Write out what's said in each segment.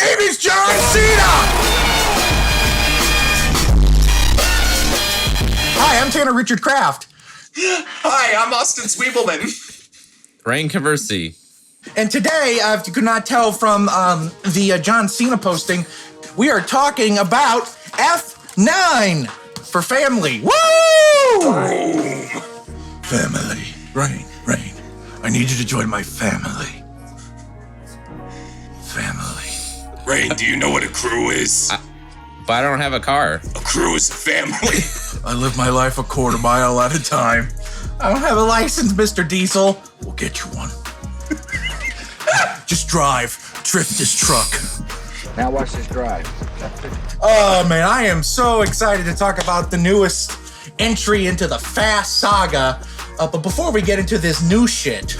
name is John Cena! Hi, I'm Tanner Richard Kraft. Hi, I'm Austin Sweebelman. Rein Conversey. And today, if you could not tell from the John Cena posting, we are talking about F9 for family. Woo! Family. Rein. I need you to join my family. Family. Rein, do you know what a crew is? But I don't have a car. A crew is a family. I live my life a quarter mile at a time. I don't have a license, Mr. Diesel. We'll get you one. Just drive. Drift this truck. Now watch this drive. Oh, man, I am so excited to talk about the newest entry into the Fast saga. But before we get into this new shit,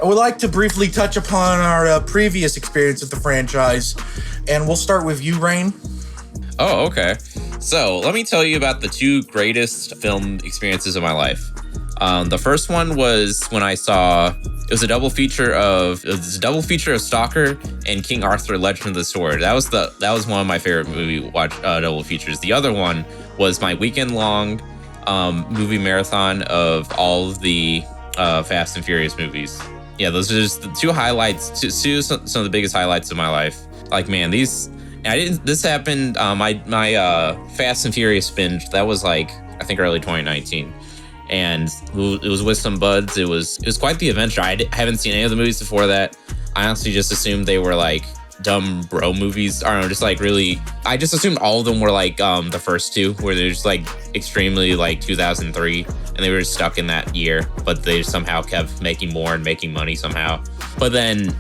I would like to briefly touch upon our previous experience with the franchise. And we'll start with you, Rein. Oh, okay. So let me tell you about the two greatest film experiences of my life. The first one was when I saw it was a double feature of Stalker and King Arthur: Legend of the Sword. That was one of my favorite double features. The other one was my weekend long movie marathon of all of the Fast and Furious movies. Yeah, those are just the two highlights. Some of the biggest highlights of my life. Like, man, this happened. My Fast and Furious binge, that was like I think early 2019. And it was with some buds. It was quite the adventure. I haven't seen any of the movies before that. I honestly just assumed they were like dumb bro movies. I don't know, just like really. I just assumed all of them were like the first two, where they're just like extremely like 2003, and they were just stuck in that year. But they somehow kept making more and making money somehow. But then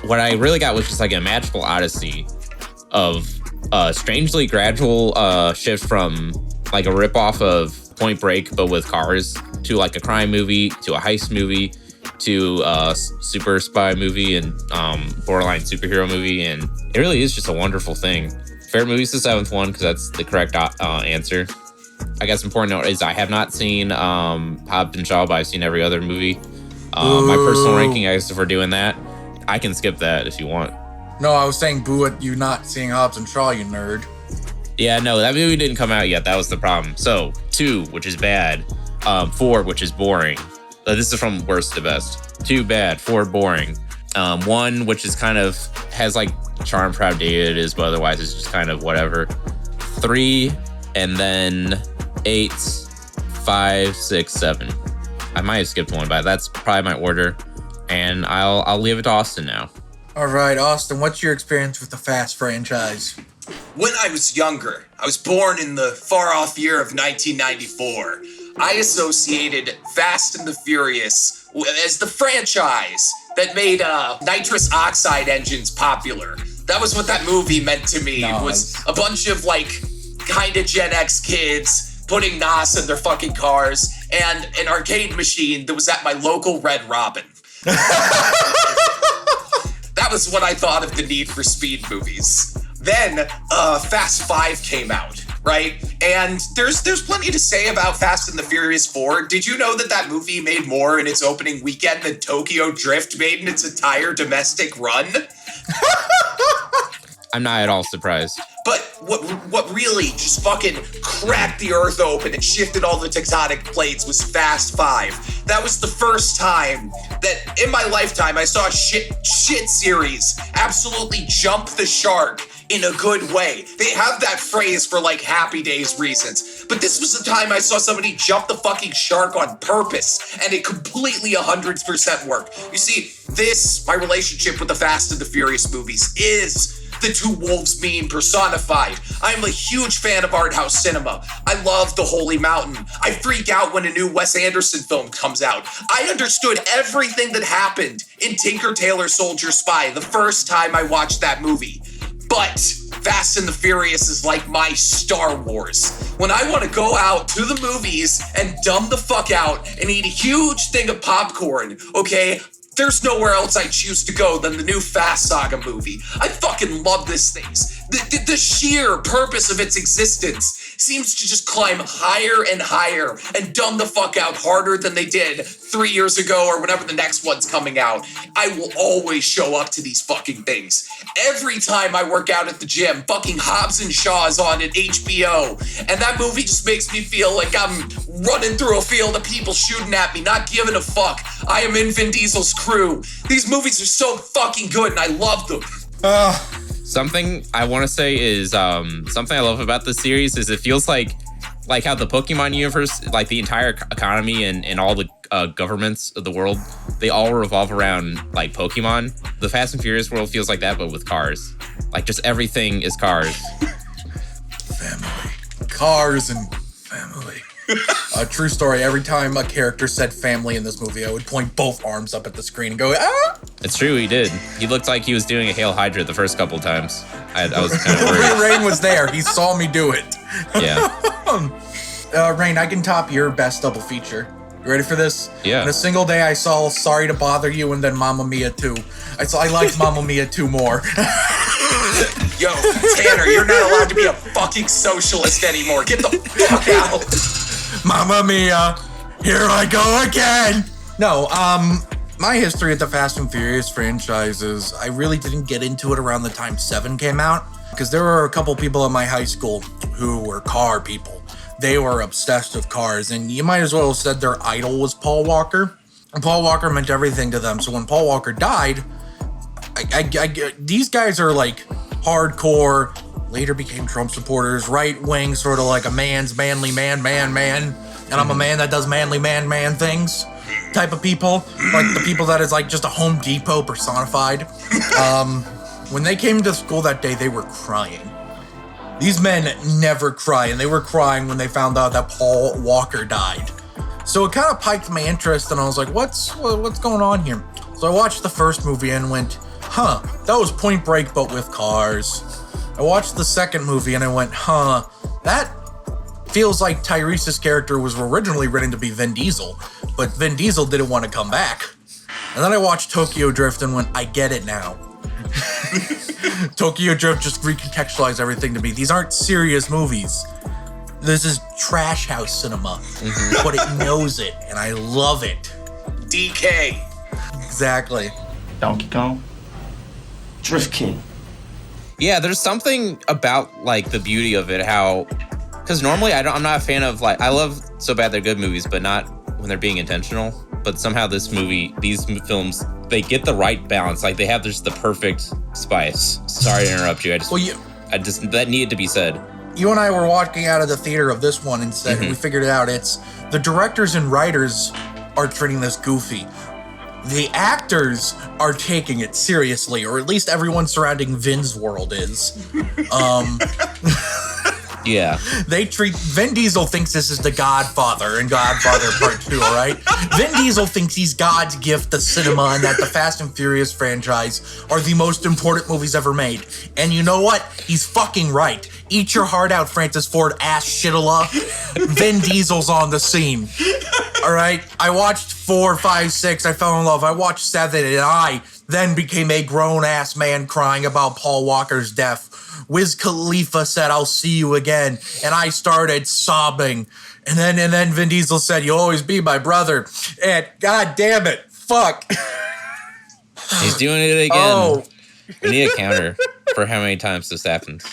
what I really got was just like a magical odyssey of a strangely gradual shift from like a ripoff of Point Break, but with cars, to like a crime movie, to a heist movie, to a super spy movie, and borderline superhero movie. And it really is just a wonderful thing. Favorite movie is the seventh one, because that's the correct answer. I guess important note is I have not seen Hobbs and Shaw, but I've seen every other movie. My personal ranking, I guess if we're doing that, I can skip that if you want. No, I was saying boo at you not seeing Hobbs and Shaw, you nerd. Yeah, no, that movie didn't come out yet. That was the problem. So 2, which is bad. 4, which is boring. This is from worst to best. 2, bad. 4, boring. 1, which is kind of has like charm for how dated it is, but otherwise it's just kind of whatever. 3, and then 8, 5, 6, 7. I might have skipped one, but that's probably my order. And I'll leave it to Austin now. All right, Austin, what's your experience with the Fast franchise? When I was younger, I was born in the far-off year of 1994. I associated Fast and the Furious as the franchise that made nitrous oxide engines popular. That was what that movie meant to me. It was a bunch of like kind of Gen X kids putting NOS in their fucking cars and an arcade machine that was at my local Red Robin. That was what I thought of the Need for Speed movies. Then Fast 5 came out, right? And there's plenty to say about Fast and the Furious 4. Did you know that movie made more in its opening weekend than Tokyo Drift made in its entire domestic run? I'm not at all surprised. But what really just fucking cracked the earth open and shifted all the tectonic plates was Fast 5. That was the first time that in my lifetime I saw a shit series absolutely jump the shark in a good way. They have that phrase for like Happy Days reasons, but this was the time I saw somebody jump the fucking shark on purpose, and it completely 100% worked. You see, my relationship with the Fast and the Furious movies is the two wolves meme personified. I'm a huge fan of art house cinema. I love The Holy Mountain. I freak out when a new Wes Anderson film comes out. I understood everything that happened in Tinker Tailor Soldier Spy the first time I watched that movie. But Fast and the Furious is like my Star Wars. When I want to go out to the movies and dumb the fuck out and eat a huge thing of popcorn, okay? There's nowhere else I choose to go than the new Fast Saga movie. I fucking love this thing. The sheer purpose of its existence seems to just climb higher and higher and dumb the fuck out harder than they did 3 years ago or whenever the next one's coming out. I will always show up to these fucking things. Every time I work out at the gym, fucking Hobbs and Shaw is on at HBO, and that movie just makes me feel like I'm running through a field of people shooting at me, not giving a fuck. I am in Vin Diesel's crew. These movies are so fucking good, and I love them. Something I want to say is something I love about this series is it feels like how the Pokemon universe, like the entire economy and all the governments of the world, they all revolve around like Pokemon. The Fast and Furious world feels like that, but with cars. Like just everything is cars. Family. Cars and family. A true story. Every time a character said family in this movie, I would point both arms up at the screen and go, ah! It's true, he did. He looked like he was doing a Hail Hydra the first couple times. I was kind of worried. Rein was there. He saw me do it. Yeah. Rein, I can top your best double feature. You ready for this? Yeah. In a single day, I saw Sorry to Bother You and then Mamma Mia 2. I liked Mamma Mia 2 more. Yo, Tanner, you're not allowed to be a fucking socialist anymore. Get the fuck out. Mamma Mia, here I go again. No, my history with the Fast and Furious franchises, I really didn't get into it around the time 7 came out, because there were a couple people in my high school who were car people. They were obsessed with cars, and you might as well have said their idol was Paul Walker. And Paul Walker meant everything to them, so when Paul Walker died, these guys are like hardcore, later became Trump supporters, right-wing, sort of like a man's manly man, and I'm a man that does manly man things type of people. Like the people that is like just a Home Depot personified. When they came to school that day, they were crying. These men never cry, and they were crying when they found out that Paul Walker died. So it kind of piqued my interest, and I was like, what's going on here? So I watched the first movie and went, that was Point Break, but with cars. I watched the second movie and I went, that feels like Tyrese's character was originally written to be Vin Diesel, but Vin Diesel didn't want to come back. And then I watched Tokyo Drift and went, I get it now. Tokyo Drift just recontextualized everything to me. These aren't serious movies. This is trash house cinema, but it knows it, and I love it. DK. Exactly. Donkey Kong. Drift King. Yeah, there's something about like the beauty of it, because normally I'm not a fan of like, I love So Bad They're Good movies, but not when they're being intentional. But somehow these films, they get the right balance. Like they have just the perfect spice. Sorry to interrupt you. That needed to be said. You and I were walking out of the theater of this one and said, we figured it out. It's the directors and writers are treating this goofy. The actors are taking it seriously, or at least everyone surrounding Vin's world is. Yeah. Vin Diesel thinks this is The Godfather and Godfather Part 2, all right? Vin Diesel thinks he's God's gift to cinema and that the Fast and Furious franchise are the most important movies ever made. And you know what? He's fucking right. Eat your heart out, Francis Ford ass shitala. Vin Diesel's on the scene. All right? I watched 4, 5, 6. I fell in love. I watched 7, and I then became a grown-ass man crying about Paul Walker's death. Wiz Khalifa said, I'll see you again. And I started sobbing. And then Vin Diesel said, you'll always be my brother. And god damn it. Fuck. He's doing it again. Oh. We need a counter for how many times this happens.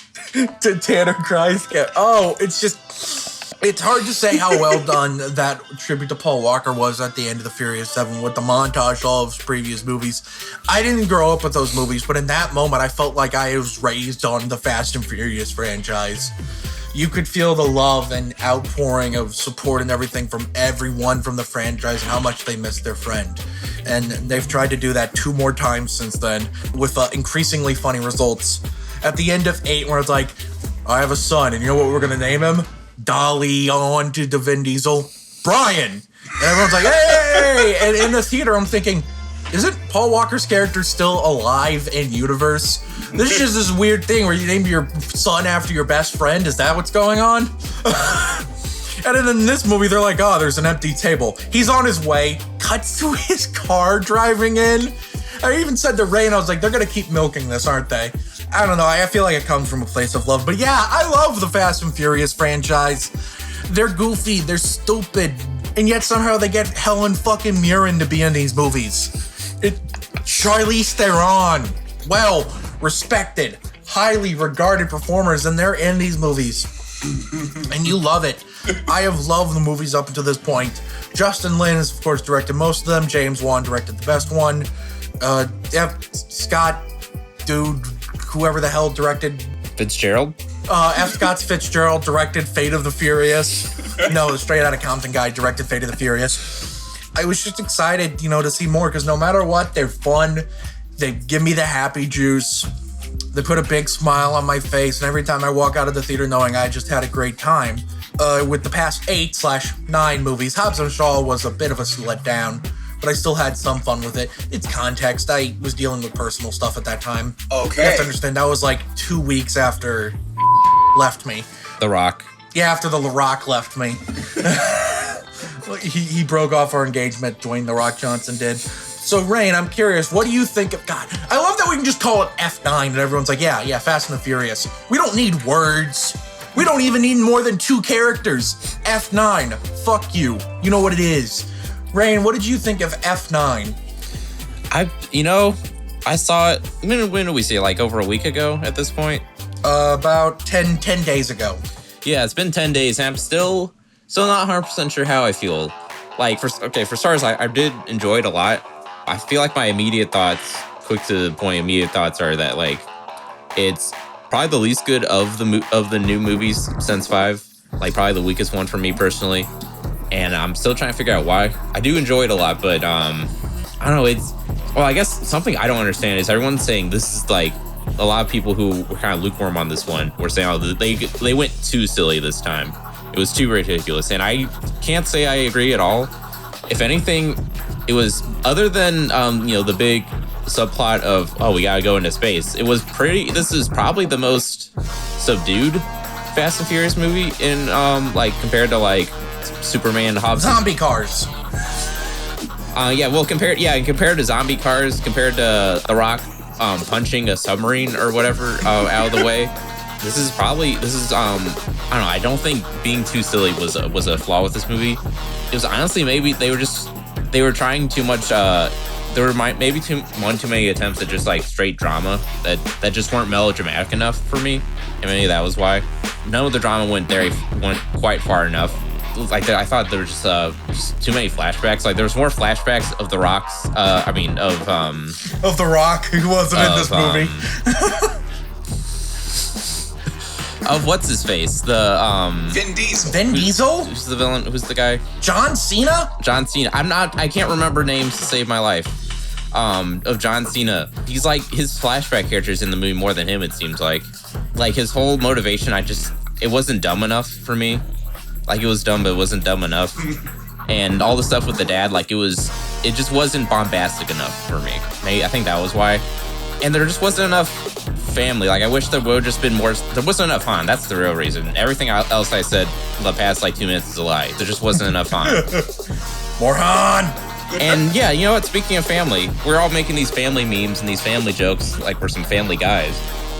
To Tanner cries. Oh, it's hard to say how well done that tribute to Paul Walker was at the end of the Furious 7 with the montage of all of his previous movies. I didn't grow up with those movies, but in that moment, I felt like I was raised on the Fast and Furious franchise. You could feel the love and outpouring of support and everything from everyone from the franchise and how much they missed their friend. And they've tried to do that 2 more times since then with increasingly funny results. At the end of 8, where it's like, I have a son, and you know what we're going to name him? Dolly on to the Vin Diesel, Brian. And everyone's like, hey! And in the theater, I'm thinking, isn't Paul Walker's character still alive in universe? This is just this weird thing where you name your son after your best friend. Is that what's going on? And then in this movie, they're like, oh, there's an empty table. He's on his way, cuts to his car driving in. I even said to Rein, I was like, they're gonna keep milking this, aren't they? I don't know. I feel like it comes from a place of love. But yeah, I love the Fast and Furious franchise. They're goofy, they're stupid, and yet somehow they get Helen fucking Mirren to be in these movies. Charlize Theron, well respected, highly regarded performers, and they're in these movies. And you love it. I have loved the movies up until this point. Justin Lin has, of course, directed most of them. James Wan directed the best one. Scott, dude, whoever the hell directed... Fitzgerald? F. Scott Fitzgerald directed Fate of the Furious. No, the Straight Outta Compton guy directed Fate of the Furious. I was just excited, to see more, because no matter what, they're fun. They give me the happy juice. They put a big smile on my face, and every time I walk out of the theater knowing I just had a great time. With the past 8/9 movies, Hobbs & Shaw was a bit of a letdown, but I still had some fun with it. It's context. I was dealing with personal stuff at that time. Okay. You have to understand, that was like 2 weeks after left me. The Rock. Yeah, after The Rock left me. he broke off our engagement, Dwayne The Rock Johnson did. So, Rein, I'm curious, what do you think of... God, I love that we can just call it F9, and everyone's like, yeah, Fast and the Furious. We don't need words. We don't even need more than 2 characters. F9, fuck you. You know what it is. Rein, what did you think of F9? I saw it, when did we see it? Like over a week ago at this point? About 10 days ago. Yeah, it's been 10 days, and I'm still not 100% sure how I feel. Like, for starters, I did enjoy it a lot. I feel like my immediate thoughts, quick to the point, immediate thoughts are that, like, it's probably the least good of the new movies since 5. Like, probably the weakest one for me personally. And I'm still trying to figure out why. I do enjoy it a lot, but I don't know, I guess something I don't understand is everyone's saying this is like, a lot of people who were kind of lukewarm on this one were saying, they went too silly this time. It was too ridiculous. And I can't say I agree at all. If anything, it was, other than, the big subplot of, we gotta go into space, this is probably the most subdued Fast and Furious movie in, compared to, like, Superman, Hobbs. Zombie cars. Compared to zombie cars, compared to The Rock punching a submarine or whatever out of the way, this is I don't know, I don't think being too silly was a flaw with this movie. It was honestly, maybe they were trying too much, there were maybe too many attempts at just like straight drama that just weren't melodramatic enough for me, and maybe that was why. None of the drama went quite far enough. Like, I thought there were just too many flashbacks. Like, there was more flashbacks of The Rock's, of The Rock, who wasn't in this movie. Of what's his face? The Vin Diesel. Vin Diesel? Who's the villain? Who's the guy? John Cena? John Cena. I can't remember names to save my life. Of John Cena. He's like, his flashback characters in the movie more than him, it seems like. Like, his whole motivation, it wasn't dumb enough for me. Like, it was dumb, but it wasn't dumb enough. And all the stuff with the dad, like, it just wasn't bombastic enough for me. Maybe, I think that was why. And there just wasn't enough family. Like, I wish there would have just been more. There wasn't enough Han. That's the real reason. Everything else I said in the past, 2 minutes is a lie. There just wasn't enough Han. More Han! And yeah, you know what? Speaking of family, we're all making these family memes and these family jokes like we're some family guys.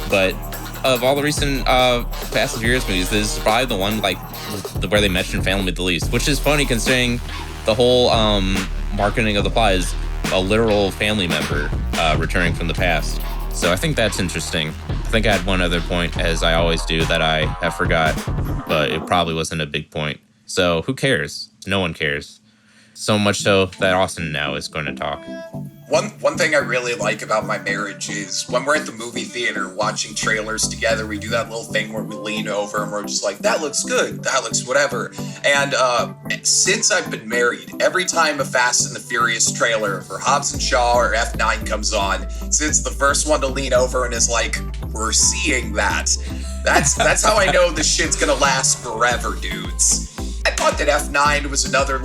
But of all the recent Fast and Furious movies, this is probably the one where they mention family the least, which is funny considering the whole marketing of the plot is a literal family member returning from the past. So I think that's interesting. I think I had one other point, as I always do, that I have forgot, but it probably wasn't a big point. So who cares? No one cares. So much so that Austin now is going to talk. One thing I really like about my marriage is when we're at the movie theater watching trailers together, we do that little thing where we lean over and we're just like, that looks good, that looks whatever. And since I've been married, every time a Fast and the Furious trailer for Hobbs & Shaw or F9 comes on, since the first one to lean over and is like, we're seeing that. That's how I know this shit's gonna last forever, dudes. I thought that F9 was another,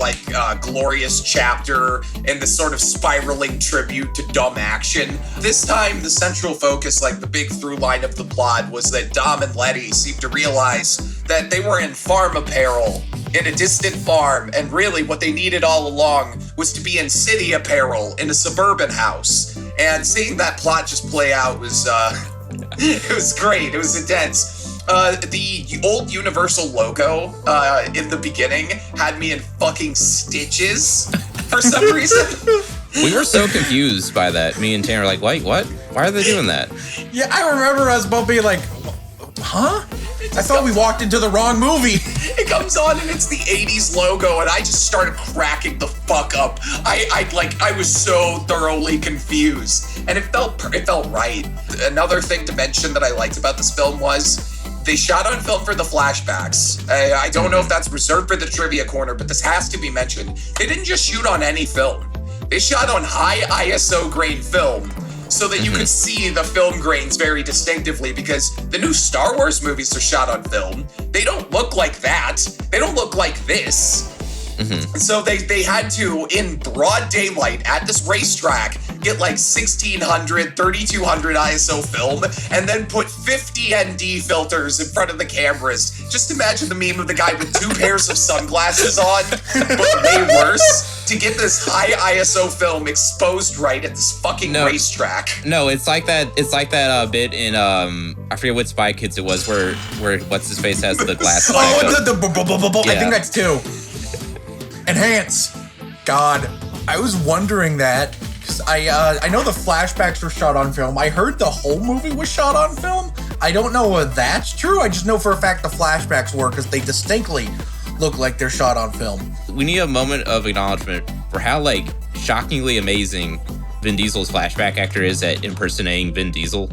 glorious chapter in this sort of spiraling tribute to dumb action. This time, the central focus, the big through line of the plot, was that Dom and Letty seemed to realize that they were in farm apparel in a distant farm, and really what they needed all along was to be in city apparel in a suburban house. And seeing that plot just play out was, it was great. It was intense. The old Universal logo in the beginning had me in fucking stitches for some reason. We were so confused by that. Me and Tanner were like, wait, what? Why are they doing that? Yeah, I remember us both being like, huh? I thought we walked into the wrong movie. It comes on and it's the 80s logo, and I just started cracking the fuck up. I was so thoroughly confused, and it felt right. Another thing to mention that I liked about this film was they shot on film for the flashbacks. I don't know if that's reserved for the trivia corner, but this has to be mentioned. They didn't just shoot on any film. They shot on high ISO grain film so that you could see the film grains very distinctively, because the new Star Wars movies are shot on film. They don't look like that. They don't look like this. So they had to, in broad daylight at this racetrack, get like 1600, 3200 ISO film, and then put 50 ND filters in front of the cameras. Just imagine the meme of the guy with 2 pairs of sunglasses on, but way worse, to get this high ISO film exposed right at this fucking racetrack. No, it's like that bit in I forget what Spy Kids it was where what's his face has the glass. I think that's 2. Enhance. God, I was wondering that because I know the flashbacks were shot on film. I heard the whole movie was shot on film. I don't know if that's true. I just know for a fact the flashbacks were, because they distinctly look like they're shot on film. We need a moment of acknowledgement for how like shockingly amazing Vin Diesel's flashback actor is at impersonating Vin Diesel.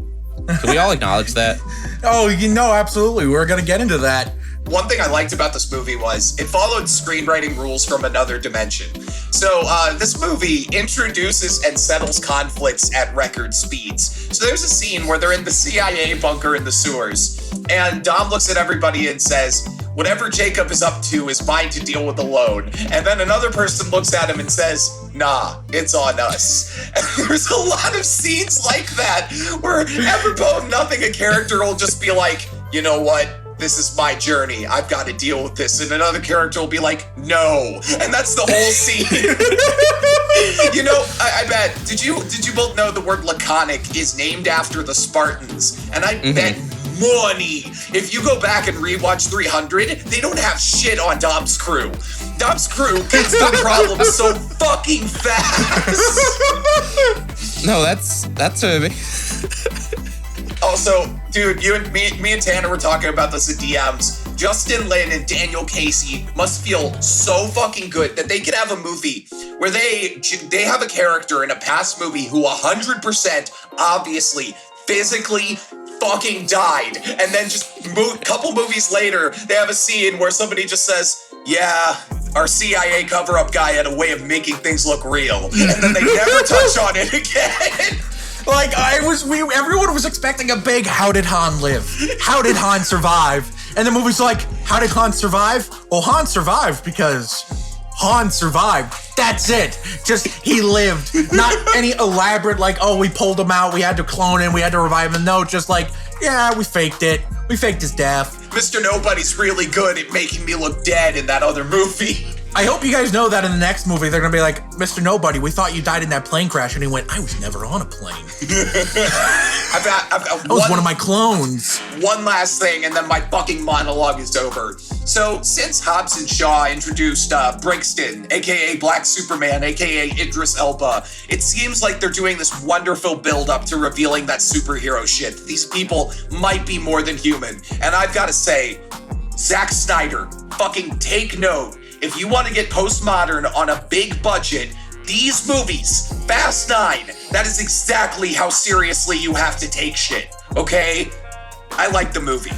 Can we all acknowledge that? Oh, absolutely. We're gonna get into that. One thing I liked about this movie was it followed screenwriting rules from another dimension. So this movie introduces and settles conflicts at record speeds. So there's a scene where they're in the CIA bunker in the sewers, and Dom looks at everybody and says, whatever Jacob is up to is mine to deal with alone. And then another person looks at him and says, nah, it's on us. And there's a lot of scenes like that where apropos nothing, a character will just be like, you know what? This is my journey. I've got to deal with this. And another character will be like, no. And that's the whole scene. You know, I bet, did you both know the word laconic is named after the Spartans? And I bet money, if you go back and rewatch 300, they don't have shit on Dom's crew. Dom's crew gets their problems so fucking fast. No, that's a... Also, dude, me and Tanner were talking about this in DMs. Justin Lin and Daniel Casey must feel so fucking good that they could have a movie where they have a character in a past movie who 100% obviously physically fucking died, and then just a couple movies later they have a scene where somebody just says, yeah, our CIA cover-up guy had a way of making things look real, and then they never touch on it again. Like, everyone was expecting a big, how did Han live? How did Han survive? And the movie's like, how did Han survive? Well, Han survived because Han survived. That's it. Just, he lived. Not any elaborate, like, oh, we pulled him out, we had to clone him, we had to revive him. No, just like, yeah, we faked it. We faked his death. Mr. Nobody's really good at making me look dead in that other movie. I hope you guys know that in the next movie, they're going to be like, Mr. Nobody, we thought you died in that plane crash. And he went, I was never on a plane. That was one of my clones. One last thing, and then my fucking monologue is over. So, since Hobbs and Shaw introduced Brixton, a.k.a. Black Superman, a.k.a. Idris Elba, it seems like they're doing this wonderful build-up to revealing that superhero shit. These people might be more than human. And I've got to say, Zack Snyder, fucking take note. If you want to get postmodern on a big budget, these movies, Fast 9, that is exactly how seriously you have to take shit, okay? I like the movie.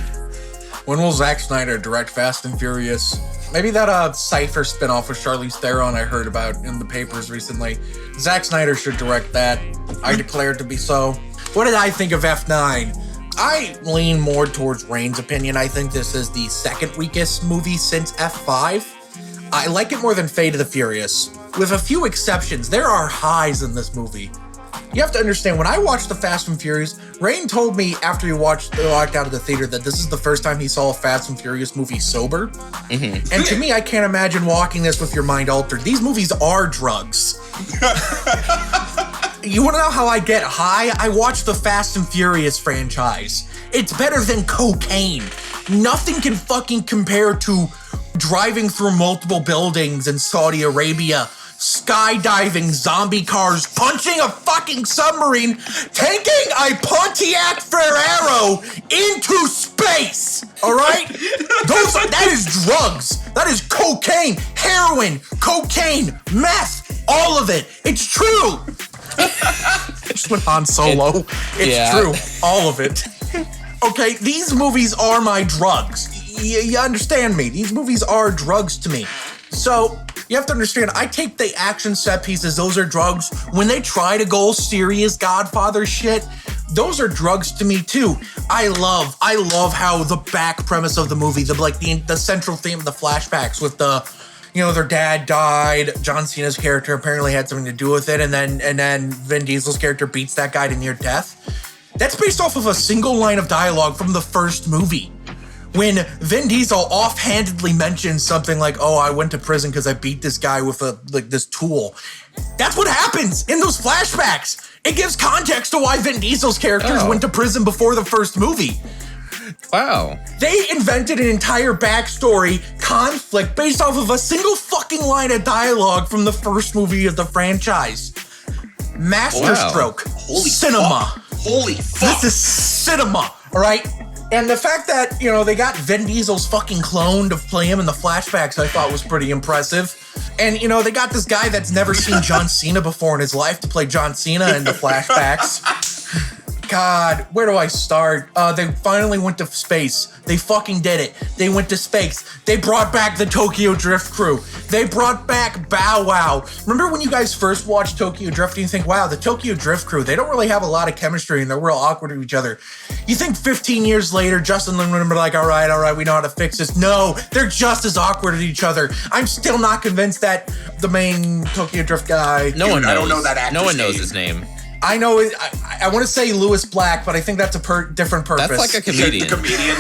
When will Zack Snyder direct Fast and Furious? Maybe that Cypher spinoff with Charlize Theron I heard about in the papers recently. Zack Snyder should direct that. I declare it to be so. What did I think of F9? I lean more towards Rein's opinion. I think this is the second weakest movie since F5. I like it more than Fate of the Furious. With a few exceptions, there are highs in this movie. You have to understand, when I watched the Fast and Furious, Rein told me after he walked out of the theater that this is the first time he saw a Fast and Furious movie sober. Mm-hmm. And to me, I can't imagine walking this with your mind altered. These movies are drugs. You want to know how I get high? I watch the Fast and Furious franchise. It's better than cocaine. Nothing can fucking compare to driving through multiple buildings in Saudi Arabia, skydiving, zombie cars, punching a fucking submarine, taking a Pontiac Ferrero into space. All right? That is drugs. That is cocaine, heroin, cocaine, meth, all of it. It's true. Just went Han Solo. It's true. All of it. Okay, these movies are my drugs. You understand me? These movies are drugs to me. So, you have to understand, I take the action set pieces, those are drugs. When they try to go serious Godfather shit, those are drugs to me too. I love how the back premise of the movie, the central theme of the flashbacks with their dad died, John Cena's character apparently had something to do with it, and then Vin Diesel's character beats that guy to near death. That's based off of a single line of dialogue from the first movie. When Vin Diesel offhandedly mentions something like, "Oh, I went to prison because I beat this guy with this tool." That's what happens in those flashbacks. It gives context to why Vin Diesel's characters went to prison before the first movie. Wow. They invented an entire backstory conflict based off of a single fucking line of dialogue from the first movie of the franchise. Masterstroke. Holy cinema. Fuck. Holy fuck. This is cinema, all right? And the fact that, they got Vin Diesel's fucking clone to play him in the flashbacks, I thought was pretty impressive. And, they got this guy that's never seen John Cena before in his life to play John Cena in the flashbacks. God, where do I start? They finally went to space. They fucking did it. They went to space. They brought back the Tokyo Drift crew. They brought back Bow Wow. Remember when you guys first watched Tokyo Drift and you think, wow, the Tokyo Drift crew, they don't really have a lot of chemistry and they're real awkward to each other. You think 15 years later, Justin Lin would be like, all right, we know how to fix this. No, they're just as awkward at each other. I'm still not convinced that the main Tokyo Drift guy... No one knows. I don't know that actor's No one knows name. his name. I know it. I want to say Lewis Black, but I think that's a different purpose. That's like a comedian. The comedian.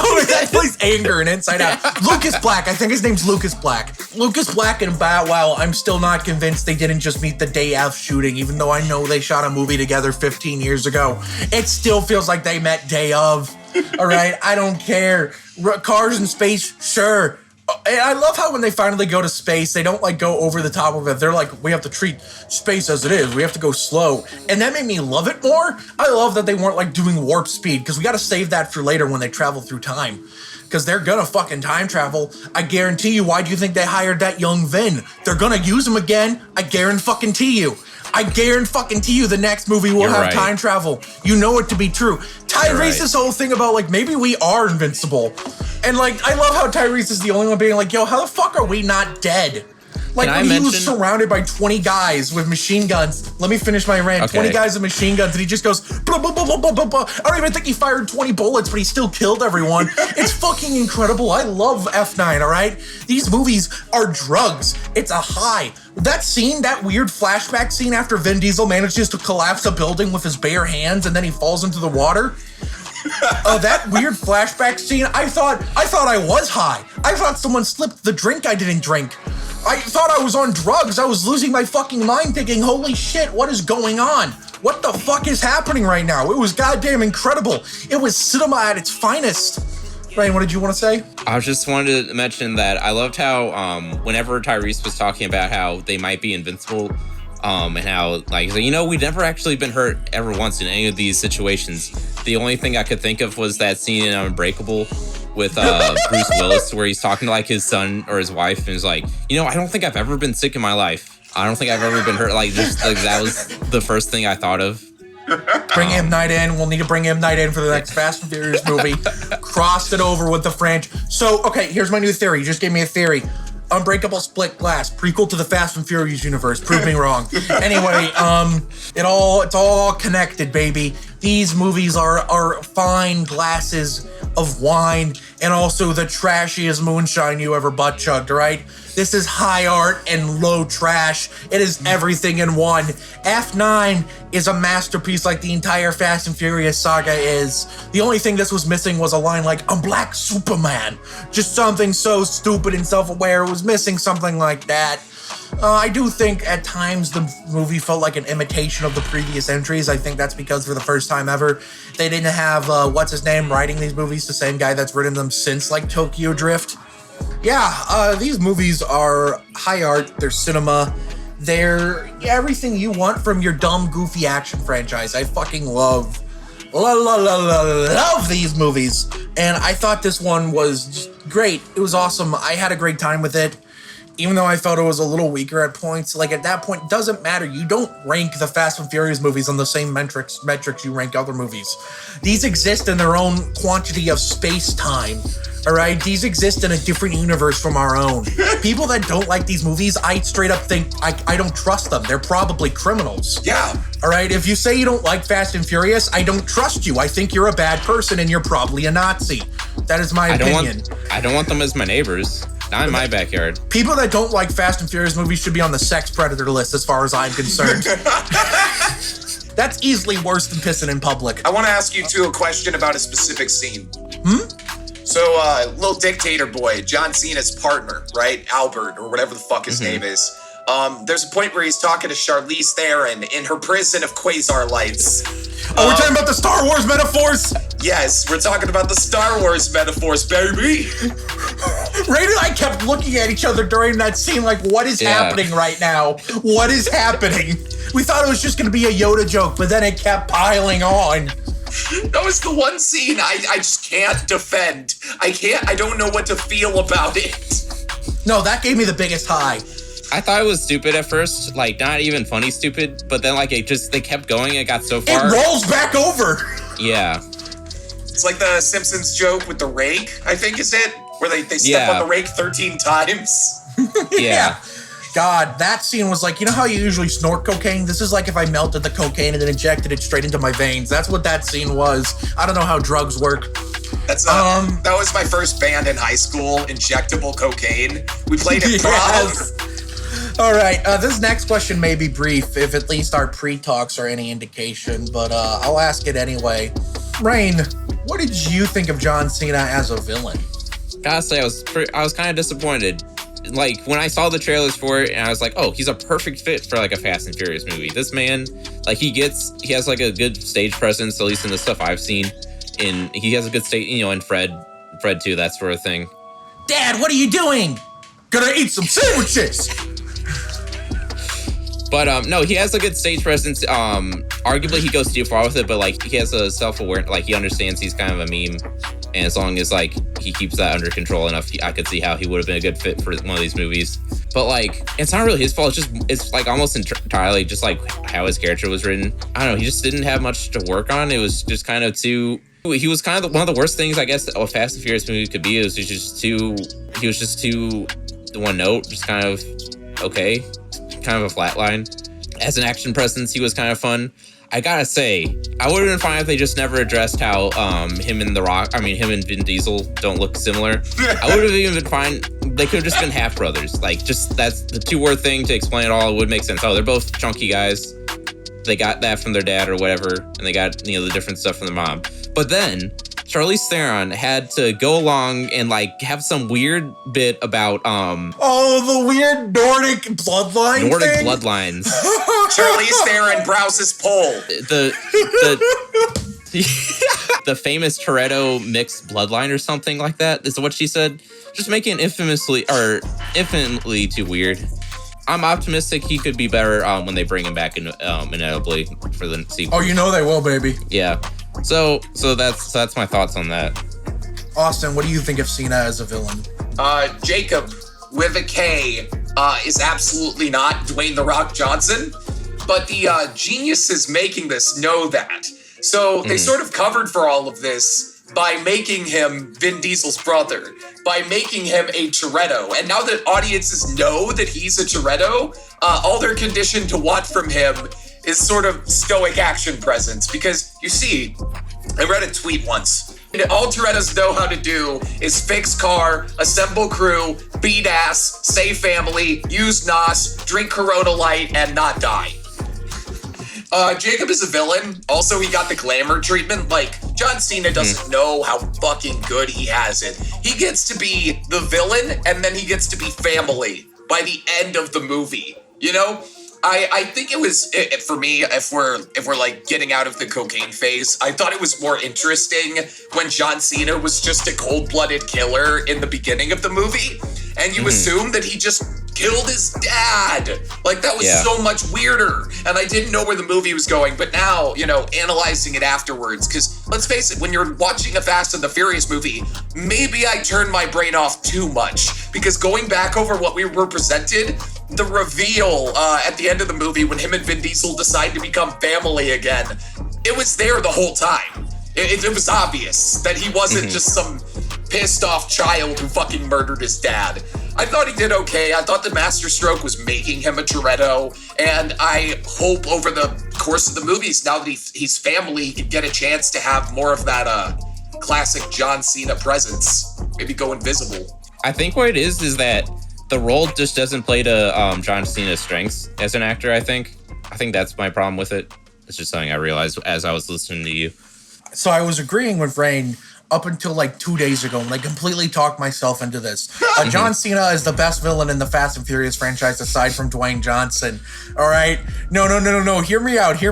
Oh, that plays anger in Inside Out. Lucas Black. I think his name's Lucas Black. Lucas Black and Bow Wow, I'm still not convinced they didn't just meet the day of shooting, even though I know they shot a movie together 15 years ago. It still feels like they met day of. All right? I don't care. Cars in space, sure. And I love how when they finally go to space, they don't go over the top of it. They're like, we have to treat space as it is. We have to go slow. And that made me love it more. I love that they weren't doing warp speed because we got to save that for later when they travel through time. Because they're gonna fucking time travel. I guarantee you, why do you think they hired that young Vin? They're gonna use him again. I guarantee you. I guarantee you the next movie will have time travel. You know it to be true. Tyrese, this whole thing about maybe we are invincible. And I love how Tyrese is the only one being yo, how the fuck are we not dead? When he was surrounded by 20 guys with machine guns. Let me finish my rant. Okay. 20 guys with machine guns, and he just goes, blah, blah, blah, blah, blah, blah. I don't even think he fired 20 bullets, but he still killed everyone. It's fucking incredible. I love F9, all right? These movies are drugs. It's a high. That scene, that weird flashback scene after Vin Diesel manages to collapse a building with his bare hands and then he falls into the water. That weird flashback scene, I thought I was high. I thought someone slipped the drink I didn't drink. I thought I was on drugs. I was losing my fucking mind thinking, holy shit, what is going on? What the fuck is happening right now? It was goddamn incredible. It was cinema at its finest. Rein, what did you want to say? I just wanted to mention that I loved how whenever Tyrese was talking about how they might be invincible, and how we've never actually been hurt ever once in any of these situations. The only thing I could think of was that scene in Unbreakable with Bruce Willis where he's talking to his son or his wife and he's like, I don't think I've ever been sick in my life. I don't think I've ever been hurt. That was the first thing I thought of. Bring M. Night in. We'll need to bring M. Night in for the next Fast and Furious movie. Crossed it over with the French. So, okay, here's my new theory. You just gave me a theory. Unbreakable Split Glass, prequel to the Fast and Furious universe. Prove me wrong. Anyway, it's all connected, baby. These movies are fine glasses of wine and also the trashiest moonshine you ever butt chugged, right? This is high art and low trash. It is everything in one. F9 is a masterpiece like the entire Fast and Furious saga is. The only thing this was missing was a line like, I'm Black Superman. Just something so stupid and self-aware. It was missing something like that. I do think at times the movie felt like an imitation of the previous entries. I think that's because for the first time ever, they didn't have, what's his name, writing these movies, the same guy that's written them since, like, Tokyo Drift. Yeah, these movies are high art, they're cinema, they're everything you want from your dumb, goofy action franchise. I fucking love these movies. And I thought this one was just great. It was awesome. I had a great time with it. Even though I felt it was a little weaker at points, like at that point, it doesn't matter. You don't rank the Fast and Furious movies on the same metrics you rank other movies. These exist in their own quantity of space-time, all right? These exist in a different universe from our own. People that don't like these movies, I straight up think I don't trust them. They're probably criminals. Yeah. All right? If you say you don't like Fast and Furious, I don't trust you. I think you're a bad person and you're probably a Nazi. That is my opinion. I don't want them as my neighbors. Not in my backyard. People that don't like Fast and Furious movies should be on the sex predator list as far as I'm concerned. That's easily worse than pissing in public. I want to ask you two a question about a specific scene. So, little dictator boy, John Cena's partner, right? Albert, or whatever the fuck his name is. There's a point where he's talking to Charlize Theron in her prison of quasar lights. Oh, we're talking about the Star Wars metaphors? Yes, we're talking about the Star Wars metaphors, baby. Ray and I kept looking at each other during that scene like, what is happening right now? What is happening? We thought it was just going to be a Yoda joke, but then it kept piling on. That was the one scene I just can't defend. I don't know what to feel about it. No, that gave me the biggest high. I thought it was stupid at first, like not even funny stupid, but then like they kept going, it got so far. It rolls back over. Yeah. It's like the Simpsons joke with the rake, I think is it? Where they step on the rake 13 times. Yeah. God, that scene was like, you know how you usually snort cocaine? This is like if I melted the cocaine and then injected it straight into my veins. That's what that scene was. I don't know how drugs work. That's that was my first band in high school, injectable cocaine. We played it prom. All right, this next question may be brief, if at least our pre-talks are any indication, but I'll ask it anyway. Rein, what did you think of John Cena as a villain? Gotta say, I was kind of disappointed. Like, when I saw the trailers for it, and I was like, oh, he's a perfect fit for, like, a Fast and Furious movie. This man, like, he has, like, a good stage presence, at least in the stuff I've seen. He has a good stage, in Fred too, that sort of thing. Dad, what are you doing? Gonna eat some sandwiches! But, no, he has a good stage presence. Arguably, he goes too far with it, but, like, he has a self-awareness. Like, he understands he's kind of a meme. And as long as, like, he keeps that under control enough, I could see how he would have been a good fit for one of these movies. But, like, it's not really his fault. It's like, almost entirely just, like, how his character was written. I don't know. He just didn't have much to work on. It was just kind of too... He was kind of one of the worst things, I guess, a Fast and Furious movie could be. He was just too one note, just kind of okay. Kind of a flat line. As an action presence, he was kind of fun. I gotta say, I would have been fine if they just never addressed how him and Vin Diesel don't look similar. I would have even been fine. They could have just been half brothers. Like, just that's the 2-word thing to explain it all. It would make sense. Oh, they're both chunky guys. They got that from their dad or whatever, and they got the different stuff from their mom. But then Charlize Theron had to go along and like have some weird bit about the weird Nordic bloodlines. Charlize Theron browses pole. The famous Toretto mixed bloodline or something like that is what she said. Just making it infinitely too weird. I'm optimistic he could be better when they bring him back inevitably for the sequel. Oh, they will, baby. Yeah. So that's my thoughts on that. Austin, what do you think of Cena as a villain? Jacob with a K is absolutely not Dwayne "The Rock" Johnson, but the geniuses making this know that. So they sort of covered for all of this by making him Vin Diesel's brother, by making him a Toretto. And now that audiences know that he's a Toretto, all they're conditioned to want from him is sort of stoic action presence. Because, you see, I read a tweet once. All Torettos know how to do is fix car, assemble crew, beat ass, save family, use NOS, drink Corona Light, and not die. Jacob is a villain. Also, he got the glamour treatment. Like, John Cena doesn't know how fucking good he has it. He gets to be the villain, and then he gets to be family by the end of the movie. You know, I think it was for me. If we're like getting out of the cocaine phase, I thought it was more interesting when John Cena was just a cold-blooded killer in the beginning of the movie, and you assume that he just killed his dad. Like, that was so much weirder, and I didn't know where the movie was going. But now, you know, analyzing it afterwards, because let's face it, when you're watching a Fast and the Furious movie, maybe I turned my brain off too much, because going back over what we were presented, the reveal at the end of the movie when him and Vin Diesel decide to become family again, it was there the whole time. It was obvious that he wasn't just some pissed off child who fucking murdered his dad. I thought he did okay. I thought the master stroke was making him a Toretto, and I hope over the course of the movies, now that he's family, he can get a chance to have more of that classic John Cena presence. Maybe go invisible. I think what it is that the role just doesn't play to John Cena's strengths as an actor, I think. I think that's my problem with it. It's just something I realized as I was listening to you. So I was agreeing with Rein up until like 2 days ago when I completely talked myself into this. John Cena is the best villain in the Fast and Furious franchise aside from Dwayne Johnson. All right? No. Hear me out. He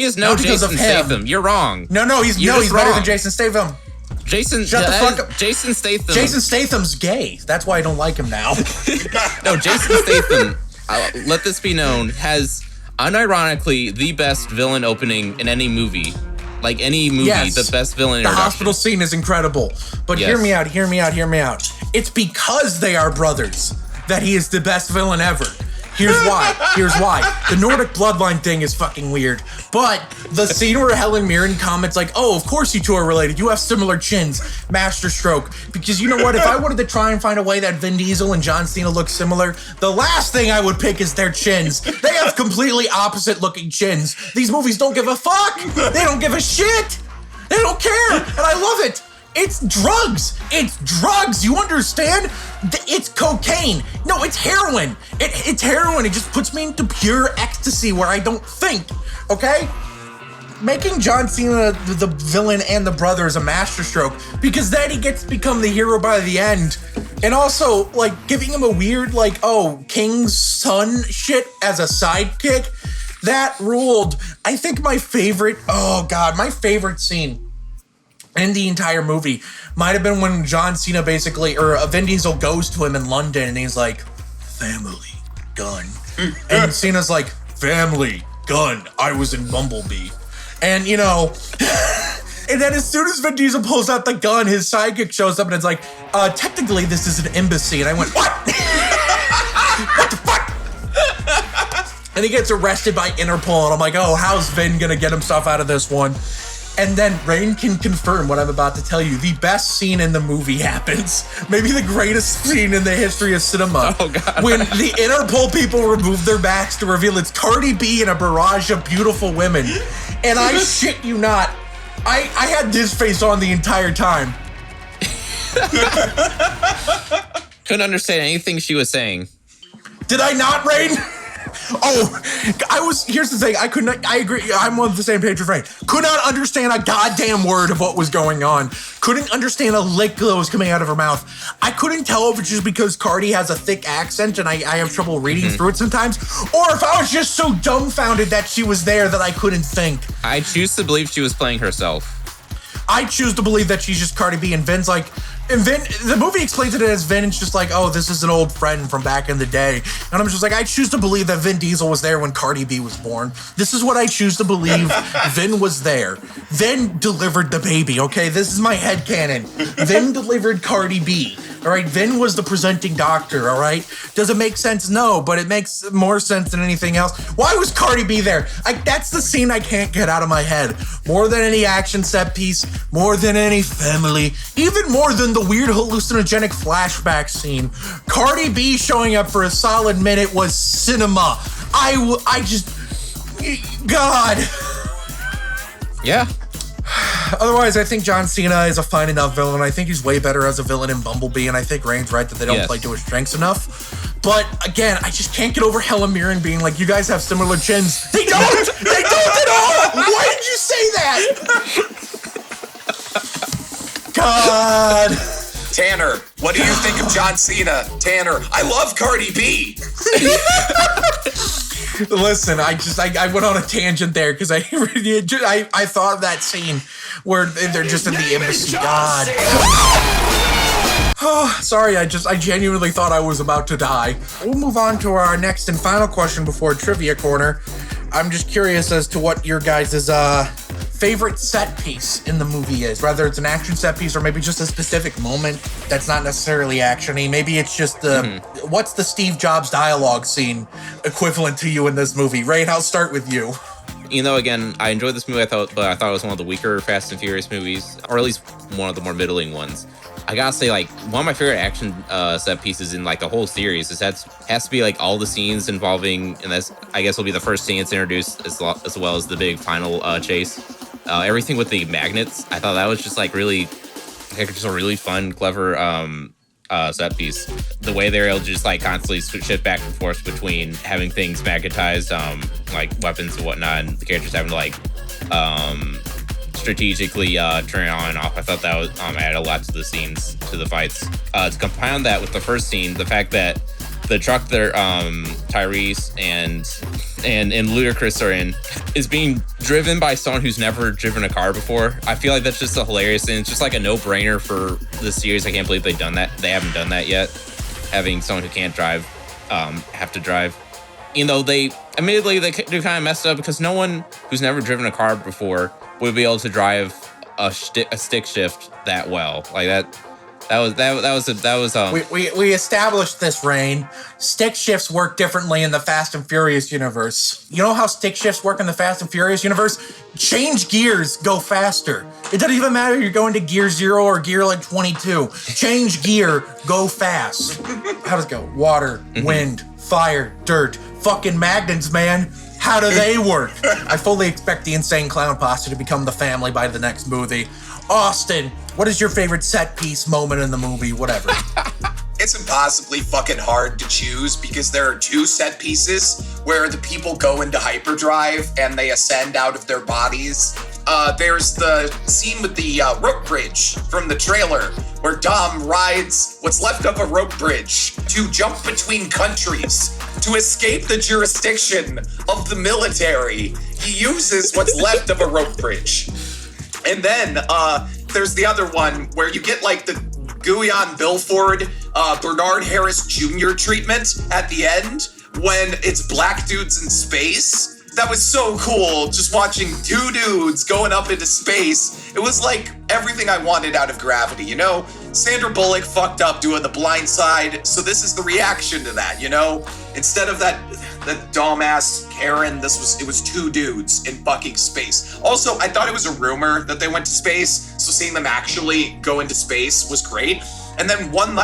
is no Jason Statham. You're wrong. No, he's better than Jason Statham. Shut the fuck up. Jason Statham. Jason Statham's gay. That's why I don't like him now. No, Jason Statham, let this be known, has unironically the best villain opening in any movie. Like any movie, yes, the best villain introduction. The hospital scene is incredible. But hear me out. It's because they are brothers that he is the best villain ever. Here's why. The Nordic bloodline thing is fucking weird. But the scene where Helen Mirren comments like, oh, of course you two are related. You have similar chins. Master stroke. Because you know what? If I wanted to try and find a way that Vin Diesel and John Cena look similar, the last thing I would pick is their chins. They have completely opposite looking chins. These movies don't give a fuck. They don't give a shit. They don't care. And I love it. It's drugs. You understand? It's cocaine. No, it's heroin. It's heroin. It just puts me into pure ecstasy where I don't think, okay? Making John Cena the villain and the brother is a masterstroke because then he gets to become the hero by the end. And also, like, giving him a weird, like, oh, king's son shit as a sidekick, that ruled. I think my favorite scene in the entire movie might have been when John Cena Vin Diesel goes to him in London and he's like, family, gun. And Cena's like, family, gun, I was in Bumblebee. And, you know, and then as soon as Vin Diesel pulls out the gun, his sidekick shows up and it's like, technically this is an embassy. And I went, what? What the fuck? And he gets arrested by Interpol and I'm like, oh, how's Vin gonna get himself out of this one? And then Rein can confirm what I'm about to tell you. The best scene in the movie happens. Maybe the greatest scene in the history of cinema. Oh, God. When the Interpol people remove their backs to reveal it's Cardi B and a barrage of beautiful women. And I shit you not, I had this face on the entire time. Couldn't understand anything she was saying. Did I not, Rein? Oh, here's the thing. I agree. I'm on the same page with Rein. Could not understand a goddamn word of what was going on. Couldn't understand a lick that was coming out of her mouth. I couldn't tell if it's just because Cardi has a thick accent and I have trouble reading through it sometimes, or if I was just so dumbfounded that she was there that I couldn't think. I choose to believe she was playing herself. I choose to believe that she's just Cardi B and Vin's like, and Vin, the movie explains it as Vin, it's just like, oh, this is an old friend from back in the day. And I'm just like, I choose to believe that Vin Diesel was there when Cardi B was born. This is what I choose to believe. Vin was there. Vin delivered the baby, okay? This is my headcanon. Vin delivered Cardi B, all right? Vin was the presenting doctor, all right? Does it make sense? No, but it makes more sense than anything else. Why was Cardi B there? That's the scene I can't get out of my head. More than any action set piece, more than any family, even more than the weird hallucinogenic flashback scene. Cardi B showing up for a solid minute was cinema. I just, God. Yeah. Otherwise, I think John Cena is a fine enough villain. I think he's way better as a villain in Bumblebee, and I think Rein's right that they don't play to his strengths enough. But again, I just can't get over Helen Mirren being like, you guys have similar chins. They don't! They don't at all! Why did you say that? God. Tanner, What do you think of John Cena, Tanner? I love Cardi B. Listen, I went on a tangent there because I thought of that scene where they're just in the embassy. God. Oh, sorry, I genuinely thought I was about to die. We'll move on to our next and final question before Trivia Corner. I'm just curious as to what your guys' favorite set piece in the movie is. Whether it's an action set piece or maybe just a specific moment that's not necessarily action-y. Maybe it's just what's the Steve Jobs dialogue scene equivalent to you in this movie? Rein, I'll start with you. You know, again, I enjoyed this movie, but I thought it was one of the weaker Fast and Furious movies, or at least one of the more middling ones. I gotta say, like, one of my favorite action set pieces in, like, the whole series has to be, like, all the scenes involving, and that's, I guess, will be the first scene it's introduced, as well as the big final chase. Everything with the magnets, I thought that was just, like, just a really fun, clever set piece. The way they're able to just, like, constantly shift back and forth between having things magnetized, like weapons and whatnot, and the characters having to, like, strategically turn it on and off. I thought that was added a lot to the scenes, to the fights. To compound that with the first scene, the fact that the truck that Tyrese and Ludacris are in is being driven by someone who's never driven a car before. I feel like that's just a hilarious thing. It's just like a no-brainer for the series. I can't believe they've done that. They haven't done that yet. Having someone who can't drive have to drive. You know, they kind of messed up because no one who's never driven a car before would be able to drive a stick shift that well. Like that was. We established this, Rein. Stick shifts work differently in the Fast and Furious universe. You know how stick shifts work in the Fast and Furious universe? Change gears, go faster. It doesn't even matter if you're going to gear 0 or gear like 22. Change gear, go fast. How does it go? Water, wind, fire, dirt, fucking magnets, man. How do they work? I fully expect the Insane Clown Posse to become the family by the next movie. Austin, what is your favorite set piece moment in the movie? Whatever. It's impossibly fucking hard to choose because there are two set pieces where the people go into hyperdrive and they ascend out of their bodies. There's the scene with the rope bridge from the trailer where Dom rides what's left of a rope bridge to jump between countries to escape the jurisdiction of the military. He uses what's left of a rope bridge. And then there's the other one where you get like the Guion Bilford, Bernard Harris Jr. treatment at the end when it's black dudes in space. That was so cool, just watching two dudes going up into space. It was like everything I wanted out of Gravity, you know? Sandra Bullock fucked up doing The Blind Side, so this is the reaction to that, you know? Instead of that dumbass Karen, it was two dudes in fucking space. Also, I thought it was a rumor that they went to space, so seeing them actually go into space was great. And then one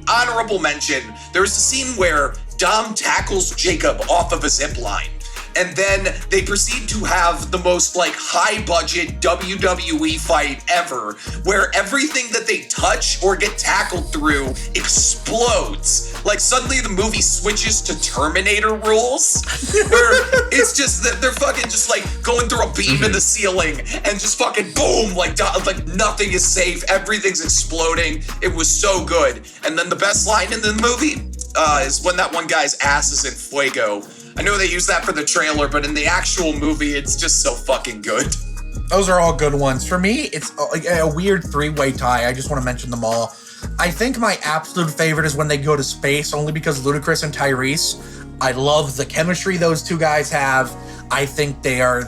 honorable mention, there was a scene where Dom tackles Jacob off of a zip line. And then they proceed to have the most like high budget WWE fight ever, where everything that they touch or get tackled through explodes. Like suddenly the movie switches to Terminator rules, where it's just that they're fucking just like going through a beam in the ceiling and just fucking boom, like nothing is safe, everything's exploding. It was so good. And then the best line in the movie is when that one guy's ass is in fuego. I know they use that for the trailer, but in the actual movie, it's just so fucking good. Those are all good ones. For me, it's a weird three-way tie. I just want to mention them all. I think my absolute favorite is when they go to space, only because Ludacris and Tyrese. I love the chemistry those two guys have. I think they are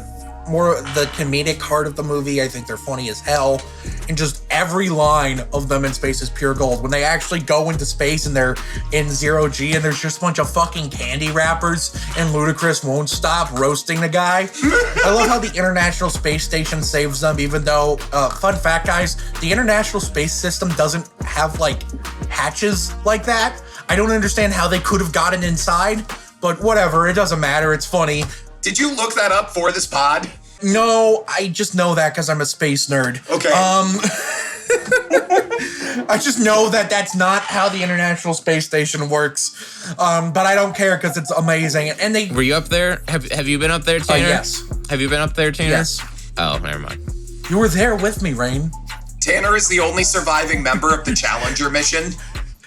more the comedic heart of the movie. I think they're funny as hell. And just every line of them in space is pure gold. When they actually go into space and they're in 0G and there's just a bunch of fucking candy wrappers and Ludacris won't stop roasting the guy. I love how the International Space Station saves them, even though, fun fact guys, the International Space System doesn't have like hatches like that. I don't understand how they could have gotten inside, but whatever, it doesn't matter, it's funny. Did you look that up for this pod? No, I just know that because I'm a space nerd. Okay. I just know that that's not how the International Space Station works. But I don't care because it's amazing. And they were you up there? Have you been up there, Tanner? Yes. Have you been up there, Tanner? Yes. Oh, never mind. You were there with me, Rein. Tanner is the only surviving member of the Challenger mission.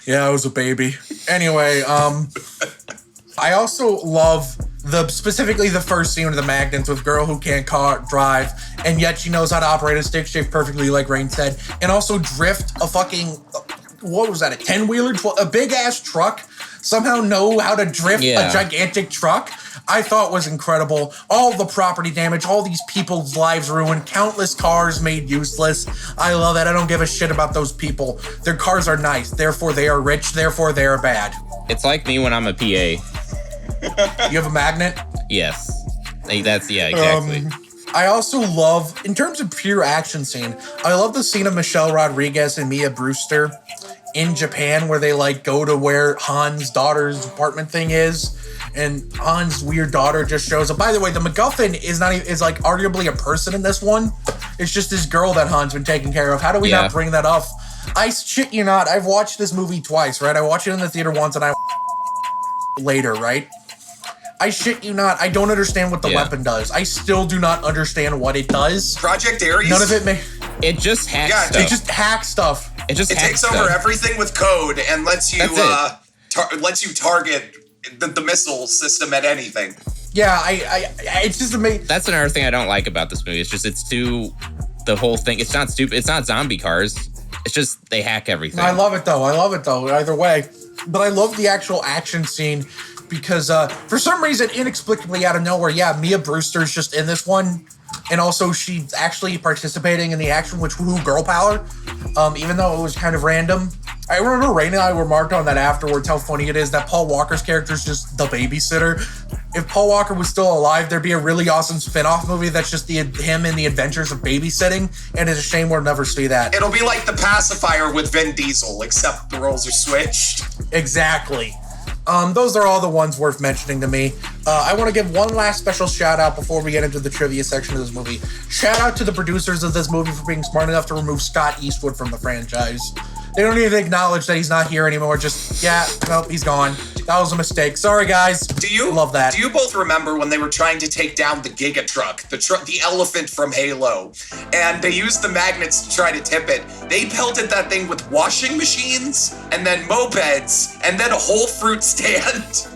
Yeah, I was a baby. Anyway, I also love specifically the first scene of the Magnets with girl who can't drive, and yet she knows how to operate a stick shift perfectly, like Rein said, and also drift a fucking, what was that, a 10-wheeler, a big-ass truck, somehow know how to drift a gigantic truck, I thought was incredible. All the property damage, all these people's lives ruined, countless cars made useless. I love it. I don't give a shit about those people. Their cars are nice, therefore they are rich, therefore they are bad. It's like me when I'm a PA. You have a magnet? Yes. Exactly. I also love, in terms of pure action scene, I love the scene of Michelle Rodriguez and Mia Brewster in Japan where they like go to where Han's daughter's apartment thing is, and Han's weird daughter just shows up. By the way, the MacGuffin is like arguably a person in this one. It's just this girl that Han's been taking care of. How do we not bring that up? I shit you not, I've watched this movie twice, right? I watched it in the theater once and I later, right? I shit you not, I don't understand what the weapon does. I still do not understand what it does. Project Ares? None of it It just hacks stuff. It just hacks stuff. It takes over everything with code and lets you target the missile system at anything. Yeah, it's just amazing. That's another thing I don't like about this movie. It's just the whole thing. It's not stupid. It's not zombie cars. It's just they hack everything. I love it though. Either way. But I love the actual action scene because for some reason, inexplicably out of nowhere, Mia Brewster's just in this one. And also she's actually participating in the action with Woohoo Girl Power, even though it was kind of random. I remember Rein and I remarked on that afterwards how funny it is that Paul Walker's character is just the babysitter. If Paul Walker was still alive, there'd be a really awesome spin-off movie that's just him and the adventures of babysitting, and it's a shame we'll never see that. It'll be like The Pacifier with Vin Diesel, except the roles are switched. Exactly. Those are all the ones worth mentioning to me. I want to give one last special shout out before we get into the trivia section of this movie. Shout out to the producers of this movie for being smart enough to remove Scott Eastwood from the franchise. They don't even acknowledge that he's not here anymore. Just, nope, he's gone. That was a mistake. Sorry, guys. Love that. Do you both remember when they were trying to take down the Giga Truck, the elephant from Halo, and they used the magnets to try to tip it? They pelted that thing with washing machines, and then mopeds, and then a whole fruit stand.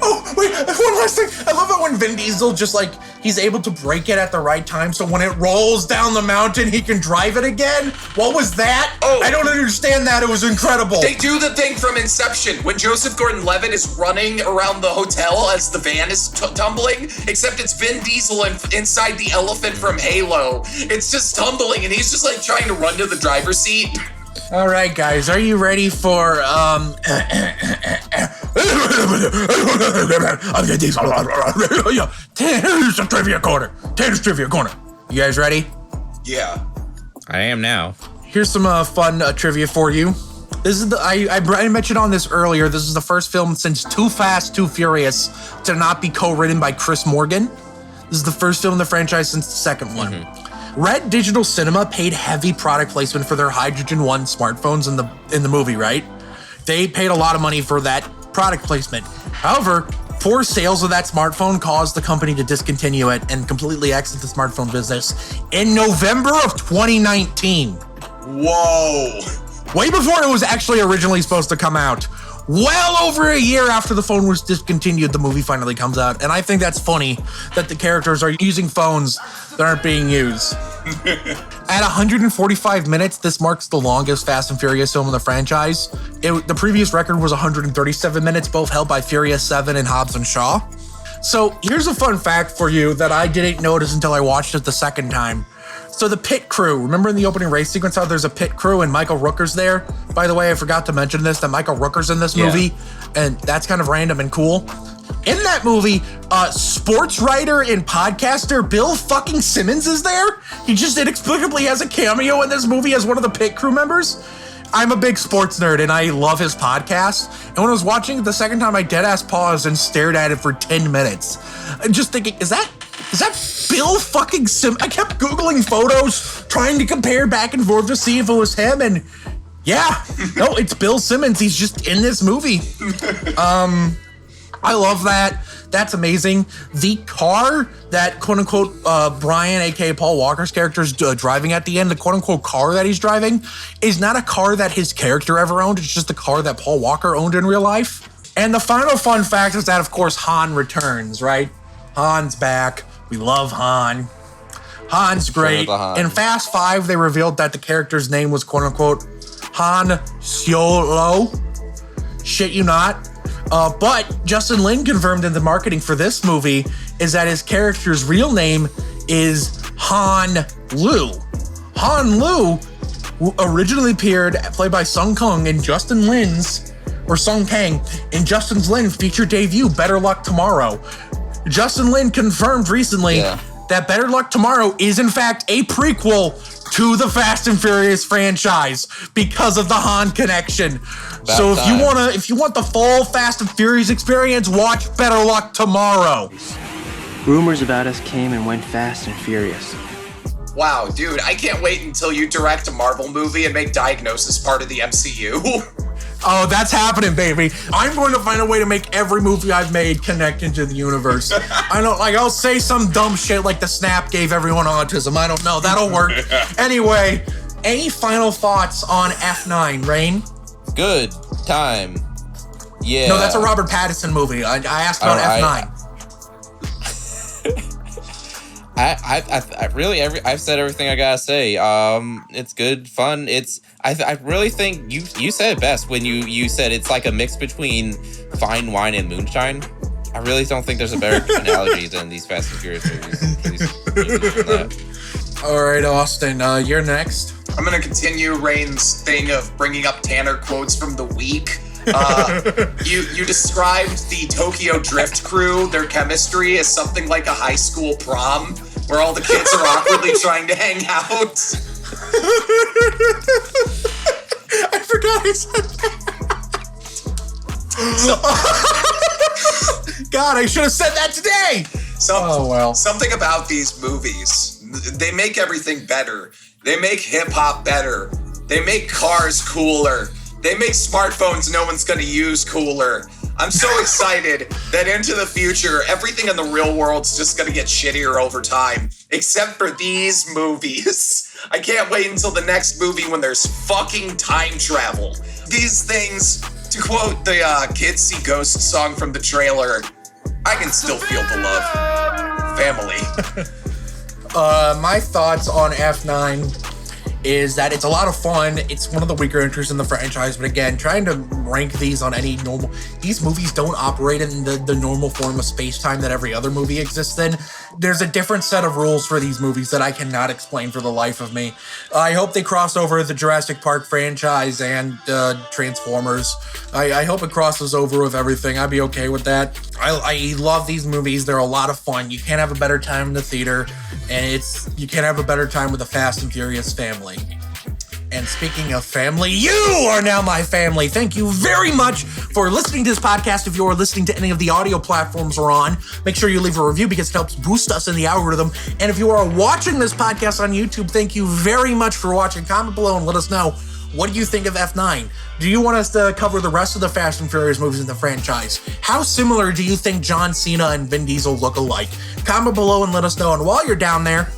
Oh, wait, one last thing. I love it when Vin Diesel just he's able to break it at the right time, so when it rolls down the mountain, he can drive it again. What was that? Oh, I don't understand that. It was incredible. They do the thing from Inception when Joseph Gordon-Levitt is running around the hotel as the van is tumbling, except it's Vin Diesel inside the elephant from Halo. It's just tumbling, and he's just trying to run to the driver's seat. All right, guys, are you ready for Tanner's Trivia Corner? Tanner's Trivia Corner. You guys ready? Yeah. I am now. Here's some fun trivia for you. This is I mentioned on this earlier. This is the first film since Too Fast, Too Furious to not be co-written by Chris Morgan. This is the first film in the franchise since the second one. Mm-hmm. Red Digital Cinema paid heavy product placement for their Hydrogen One smartphones in the movie, right? They paid a lot of money for that product placement. However, poor sales of that smartphone caused the company to discontinue it and completely exit the smartphone business in November of 2019. Whoa. Way before it was actually originally supposed to come out. Well over a year after the phone was discontinued, the movie finally comes out. And I think that's funny that the characters are using phones that aren't being used. At 145 minutes, this marks the longest Fast and Furious film in the franchise. The previous record was 137 minutes, both held by Furious 7 and Hobbs and Shaw. So here's a fun fact for you that I didn't notice until I watched it the second time. So the pit crew, remember in the opening race sequence how there's a pit crew and Michael Rooker's there? By the way, I forgot to mention this, that Michael Rooker's in this movie, and that's kind of random and cool. In that movie, sports writer and podcaster Bill fucking Simmons is there. He just inexplicably has a cameo in this movie as one of the pit crew members. I'm a big sports nerd and I love his podcast. And when I was watching it the second time, I dead-ass paused and stared at it for 10 minutes. And just thinking, is that Bill fucking Simmons? I kept Googling photos, trying to compare back and forth to see if it was him. And yeah, no, it's Bill Simmons. He's just in this movie. I love that. That's amazing. The car that quote unquote Brian, aka Paul Walker's character, is driving at the end, the quote unquote car that he's driving, is not a car that his character ever owned. It's just a car that Paul Walker owned in real life. And the final fun fact is that, of course, Han returns, right? Han's back. We love Han. Han's great. In Fast 5, they revealed that the character's name was quote unquote Han Solo. Shit you not. But Justin Lin confirmed in the marketing for this movie is that his character's real name is Han Lu. Han Lu originally played by Sung Kang in Justin Lin's, or Sung Kang, in Justin Lin's feature debut, Better Luck Tomorrow. Justin Lin confirmed recently that Better Luck Tomorrow is in fact a prequel to the Fast and Furious franchise because of the Han connection. So if you want the full Fast and Furious experience, watch Better Luck Tomorrow. Rumors about us came and went fast and furious. Wow, dude, I can't wait until you direct a Marvel movie and make Diagnosis part of the MCU. Oh, that's happening, baby. I'm going to find a way to make every movie I've made connect into the universe. I'll say some dumb shit like the snap gave everyone autism. I don't know. That'll work. Anyway, any final thoughts on F9, Rein? Good time. Yeah. No, that's a Robert Pattinson movie. I asked about F9. I've said everything I gotta say. It's good, fun. I really think you said it best when you said it's like a mix between fine wine and moonshine. I really don't think there's a better analogy than these Fast and Furious movies. All right, Austin, you're next. I'm gonna continue Rein's thing of bringing up Tanner quotes from the week. You described the Tokyo Drift crew, their chemistry, as something like a high school prom, where all the kids are awkwardly trying to hang out. I forgot I said that. God, I should have said that today. Something about these movies, they make everything better. They make hip-hop better. They make cars cooler. They make smartphones no one's gonna use cooler. I'm so excited that into the future, everything in the real world's just gonna get shittier over time, except for these movies. I can't wait until the next movie when there's fucking time travel. These things, to quote the Kids See Ghosts song from the trailer, I can still feel the love. Family. My thoughts on F9 is that it's a lot of fun. It's one of the weaker entries in the franchise, but again, trying to rank these on any normal... These movies don't operate in the normal form of space-time that every other movie exists in. There's a different set of rules for these movies that I cannot explain for the life of me. I hope they cross over the Jurassic Park franchise and Transformers. I hope it crosses over with everything. I'd be okay with that. I love these movies. They're a lot of fun. You can't have a better time in the theater, and you can't have a better time with the Fast and Furious family. And speaking of family, you are now my family. Thank you very much for listening to this podcast. If you are listening to any of the audio platforms we're on, make sure you leave a review because it helps boost us in the algorithm. And if you are watching this podcast on YouTube, thank you very much for watching. Comment below and let us know, what do you think of F9? Do you want us to cover the rest of the Fast and Furious movies in the franchise? How similar do you think John Cena and Vin Diesel look alike? Comment below and let us know. And while you're down there,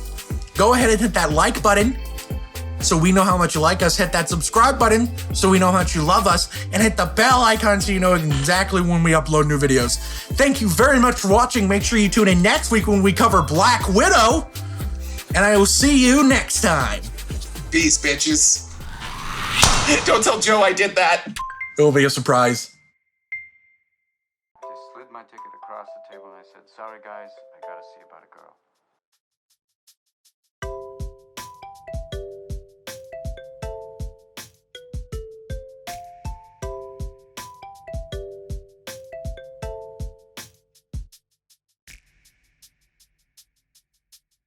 go ahead and hit that like button so we know how much you like us. Hit that subscribe button so we know how much you love us. And hit the bell icon so you know exactly when we upload new videos. Thank you very much for watching. Make sure you tune in next week when we cover Black Widow. And I will see you next time. Peace, bitches. Don't tell Joe I did that. It will be a surprise. I slid my ticket across the table and I said, "Sorry, guys.